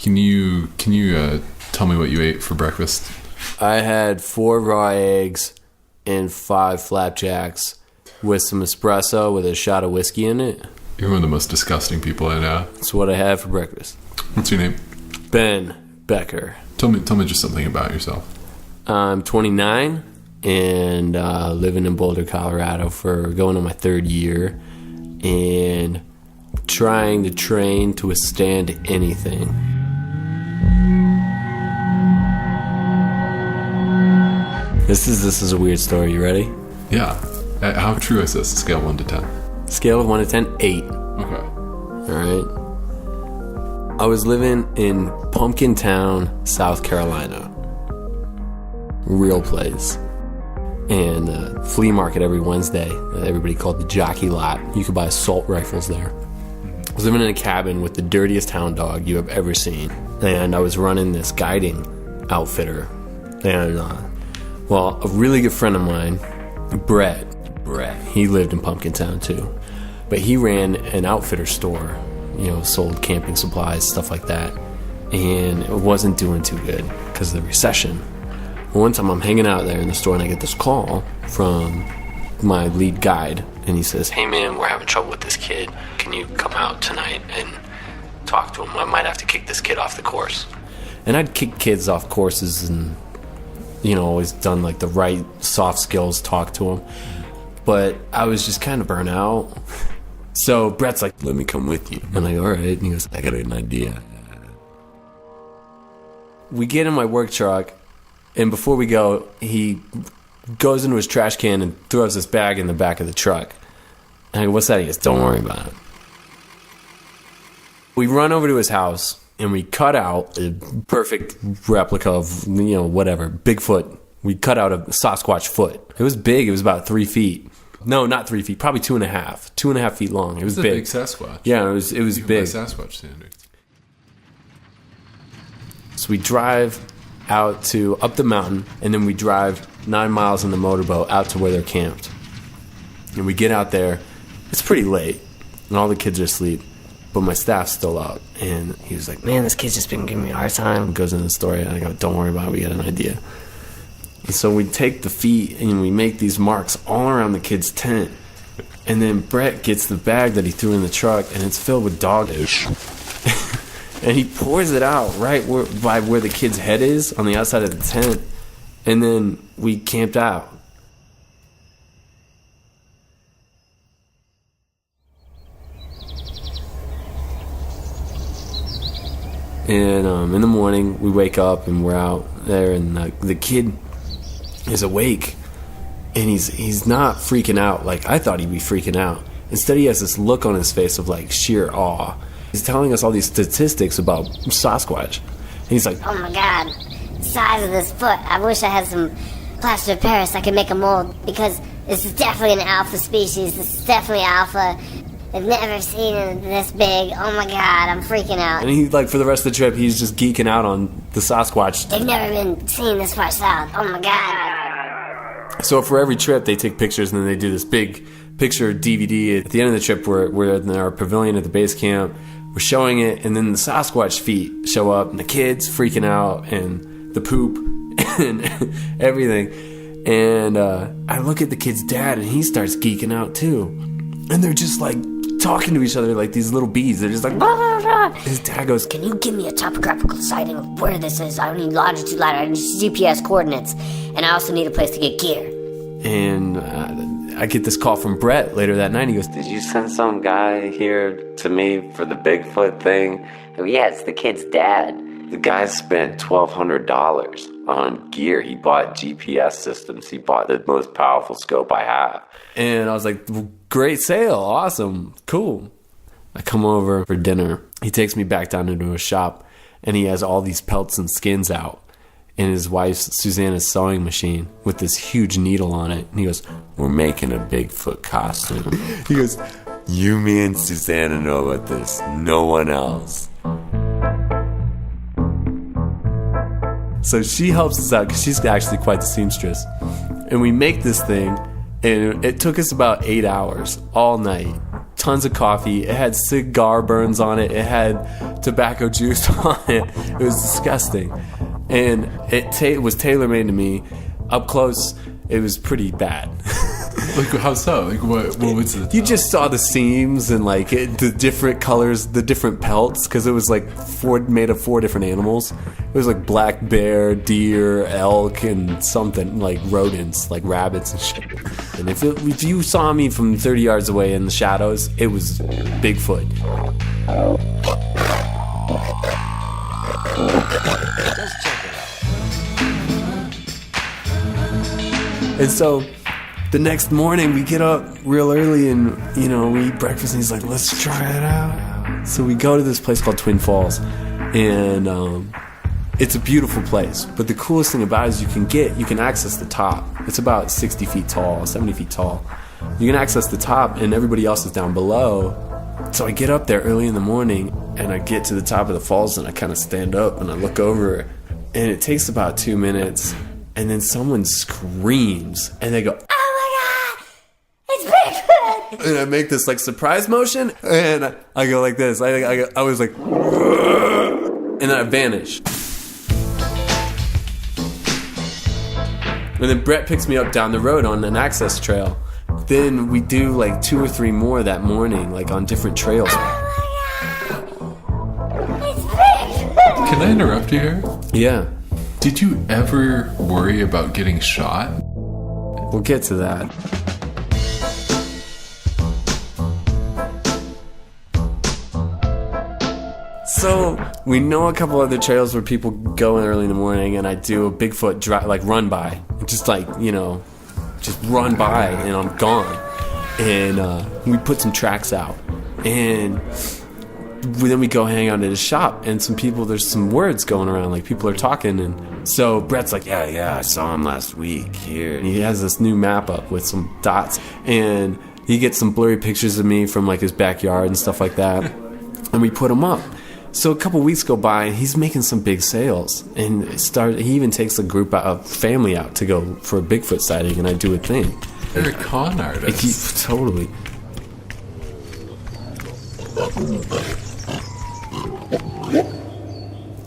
Can you tell me what you ate for breakfast? I had 4 raw eggs and 5 flapjacks with some espresso with a shot of whiskey in it. You're one of the most disgusting people I know. That's what I had for breakfast. What's your name? Ben Becker. Tell me just something about yourself. I'm 29 and living in Boulder, Colorado for going on my 3rd year and trying to train to withstand anything. This is a weird story. You ready? Yeah. How true is this? Scale 1 to 10. Scale of 1 to 10, 8. Okay. All right. I was living in Pumpkin Town, South Carolina. Real place. And flea market every Wednesday. Everybody called the Jockey Lot. You could buy assault rifles there. I was living in a cabin with the dirtiest hound dog you have ever seen. And I was running this guiding outfitter. And, a really good friend of mine, Brett, he lived in Pumpkin Town too. But he ran an outfitter store, sold camping supplies, stuff like that. And it wasn't doing too good because of the recession. One time I'm hanging out there in the store and I get this call from my lead guide. And he says, "Hey man, we're having trouble with this kid. Can you come out tonight and talk to him? I might have to kick this kid off the course." And I'd kick kids off courses and, always done like the right soft skills talk to him. But I was just kind of burnt out. So Brett's like, "Let me come with you." I'm like, "All right." And he goes, "I got an idea." We get in my work truck, and before we go, he goes into his trash can and throws this bag in the back of the truck. And I go, "What's that?" He goes, "Don't worry about it." We run over to his house, and we cut out a perfect replica of, whatever, Bigfoot. We cut out a Sasquatch foot. It was big. It was about 3 feet. No, not 3 feet. Probably 2.5. 2.5 feet long. It was big. Big Sasquatch. Yeah, it was Even big. by Sasquatch standards. So we drive up the mountain, and then we drive 9 miles in the motorboat out to where they're camped. And we get out there. It's pretty late, and all the kids are asleep. But my staff's still up. And he was like, "Man, this kid's just been giving me a hard time." He goes into the story, and I go, "Don't worry about it. We got an idea." And so we take the feet, and we make these marks all around the kid's tent. And then Brett gets the bag that he threw in the truck, and it's filled with dog douche. And he pours it out right by where the kid's head is on the outside of the tent. And then we camped out. And in the morning, we wake up and we're out there, and the kid is awake, and he's not freaking out like I thought he'd be freaking out. Instead, he has this look on his face of like sheer awe. He's telling us all these statistics about Sasquatch, and he's like, "Oh my god, the size of this foot. I wish I had some plaster of Paris I could make a mold, because this is definitely an alpha species. This is definitely alpha. I've never seen it this big. Oh my god, I'm freaking out." And he, for the rest of the trip, he's just geeking out on the Sasquatch. "They've never been seen this far south. Oh my god." So for every trip, they take pictures, and then they do this big picture DVD. At the end of the trip, we're in our pavilion at the base camp. We're showing it, and then the Sasquatch feet show up, and the kids freaking out, and the poop, and everything. And I look at the kid's dad, and he starts geeking out too. And they're just talking to each other like these little bees. They're just like, blah, blah, blah. His dad goes, "Can you give me a topographical sighting of where this is? I need longitude, latitude, I need GPS coordinates, and I also need a place to get gear." And I get this call from Brett later that night. He goes, "Did you send some guy here to me for the Bigfoot thing?" I go, "Yeah, it's the kid's dad. The guy spent $1,200 on gear. He bought GPS systems. He bought the most powerful scope I have." And I was like, "Great sale. Awesome. Cool." I come over for dinner. He takes me back down into a shop, and he has all these pelts and skins out. And his wife's Susanna's sewing machine with this huge needle on it. And he goes, "We're making a Bigfoot costume." He goes, "You, me, and Susanna know about this. No one else." So she helps us out because she's actually quite the seamstress. And we make this thing, and it took us about 8 hours all night tons of coffee. It had cigar burns on it. It had tobacco juice on it. It was disgusting. And it was tailor-made to me. Up close, it was pretty bad. Like, how so? Like, what was it? You just saw the seams and like the different colors, the different pelts, because it was like made of 4 different animals. It was like black bear, deer, elk, and something like rodents, like rabbits and shit. And if you saw me from 30 yards away in the shadows, it was Bigfoot. Just check it out. And so the next morning we get up real early and, we eat breakfast, and he's like, let's try it out. So we go to this place called Twin Falls, and it's a beautiful place. But the coolest thing about it is you can access the top. It's about 60 feet tall, 70 feet tall. You can access the top, and everybody else is down below. So I get up there early in the morning, and I get to the top of the falls, and I kind of stand up, and I look over, and it takes about 2 minutes, and then someone screams, and they go, and I make this like surprise motion, and I go like this. I was like, and then I vanish. And then Brett picks me up down the road on an access trail. Then we do like 2 or 3 more that morning, like on different trails. Can I interrupt you here? Yeah, Did you ever worry about getting shot? we'll get to that. So we know a couple other trails where people go in early in the morning, and I do a Bigfoot run by, just just run by, and I'm gone. And we put some tracks out, and then we go hang out at his shop, and there's some words going around, like people are talking, and so Brett's like, yeah, I saw him last week here, and he has this new map up with some dots, and he gets some blurry pictures of me from like his backyard and stuff like that, and we put them up. So a couple weeks go by, and he's making some big sales, and he even takes a family out to go for a Bigfoot sighting, and I do a thing. You're a con artist. Totally.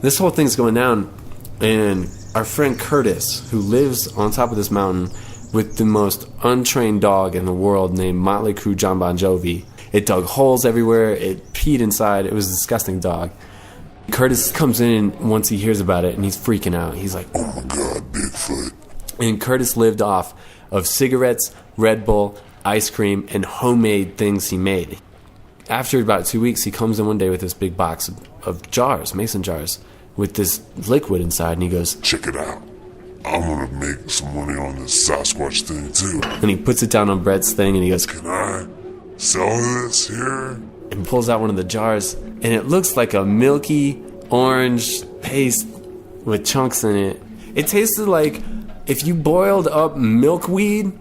This whole thing's going down, and our friend Curtis, who lives on top of this mountain with the most untrained dog in the world named Motley Crue John Bon Jovi. It dug holes everywhere. It peed inside. It was a disgusting dog. Curtis comes in once he hears about it, and he's freaking out. He's like, oh my God, Bigfoot. And Curtis lived off of cigarettes, Red Bull, ice cream, and homemade things he made. After about 2 weeks, he comes in one day with this big box of jars, mason jars, with this liquid inside, and he goes, check it out. I'm gonna make some money on this Sasquatch thing too. And he puts it down on Brett's thing, and he goes, Can I sell this here? And pulls out one of the jars, and it looks like a milky orange paste with chunks in it. It tasted like if you boiled up milkweed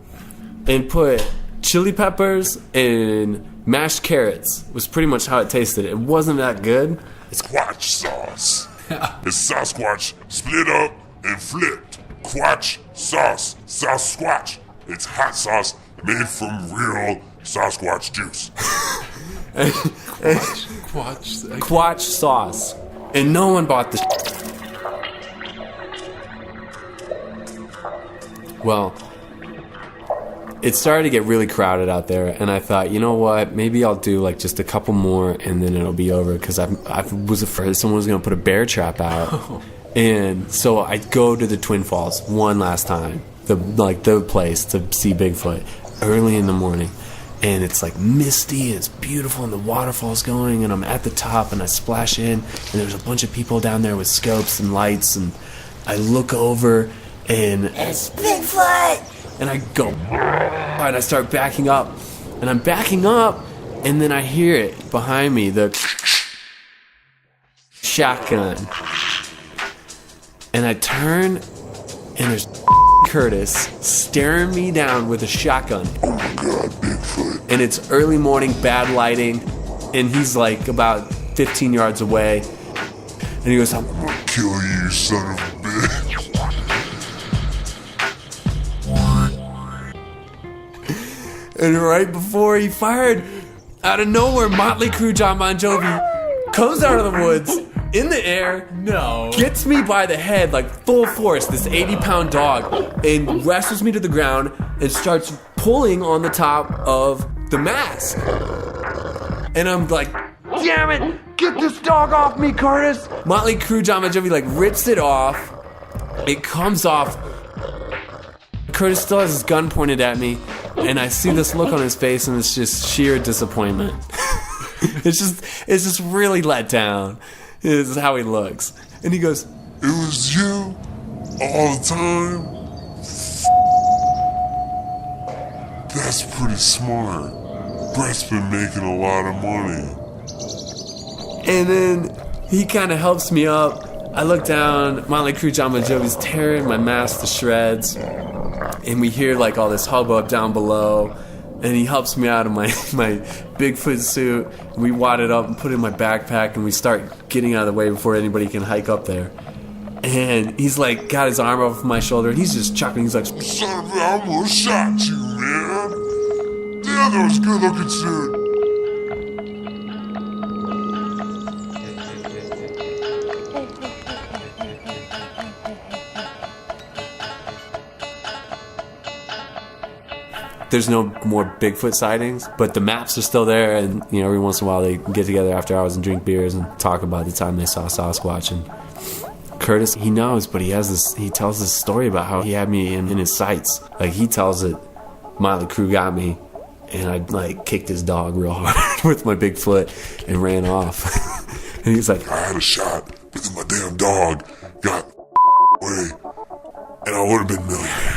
and put chili peppers and mashed carrots, was pretty much how it tasted. It wasn't that good. It's Squatch sauce. It's Sasquatch split up and flipped. Quatch sauce. Sasquatch. It's hot sauce made from real Sasquatch juice. Quatch sauce. And no one bought the Well, it started to get really crowded out there, and I thought, you know what, maybe I'll do like just a couple more and then it'll be over, because I was afraid someone was going to put a bear trap out. And so I go to the Twin Falls one last time, the place to see Bigfoot, early in the morning. And it's like misty, and it's beautiful, and the waterfall's going, and I'm at the top, and I splash in, and there's a bunch of people down there with scopes and lights, and I look over, and it's Bigfoot! And I go, and I start backing up, and I'm backing up, and then I hear it behind me, the shotgun. And I turn, and there's Curtis staring me down with a shotgun. Oh my God, Bigfoot. And it's early morning, bad lighting, and he's like about 15 yards away. And he goes, I'm gonna kill you, son of a bitch. And right before he fired, Out of nowhere, Motley Crue John Bon Jovi comes out of the woods in the air, gets me by the head like full force, this 80-pound dog, and wrestles me to the ground and starts pulling on the top of the mask. And I'm like, damn it, get this dog off me, Curtis. Motley Crue John Bon Jovi like rips it off. It comes off. Curtis still has his gun pointed at me, and I see this look on his face, and it's just sheer disappointment. It's just really let down. This is how he looks. And he goes, It was you all the time? That's pretty smart. Brett's been making a lot of money. and then he kind of helps me up. I look down, Motley Crue John Bon Jovi's tearing my mask to shreds, and we hear like all this hubbub down below. And he helps me out of my Bigfoot suit. We wad it up and put it in my backpack, and we start getting out of the way before anybody can hike up there. And he's like got his arm over my shoulder, and he's just chuckling. He's like, Son of a, I almost shot you, man. Damn, that was good looking suit. there's no more Bigfoot sightings, but the maps are still there, and you know, every once in a while they get together after hours and drink beers and talk about the time they saw Sasquatch. And Curtis, he knows, but he tells this story about how he had me in his sights. Like, he tells it, Motley Crue got me, and I like kicked his dog real hard with my big foot and ran off. And he's like, I had a shot, but then my damn dog got away, and I would have been millionaire.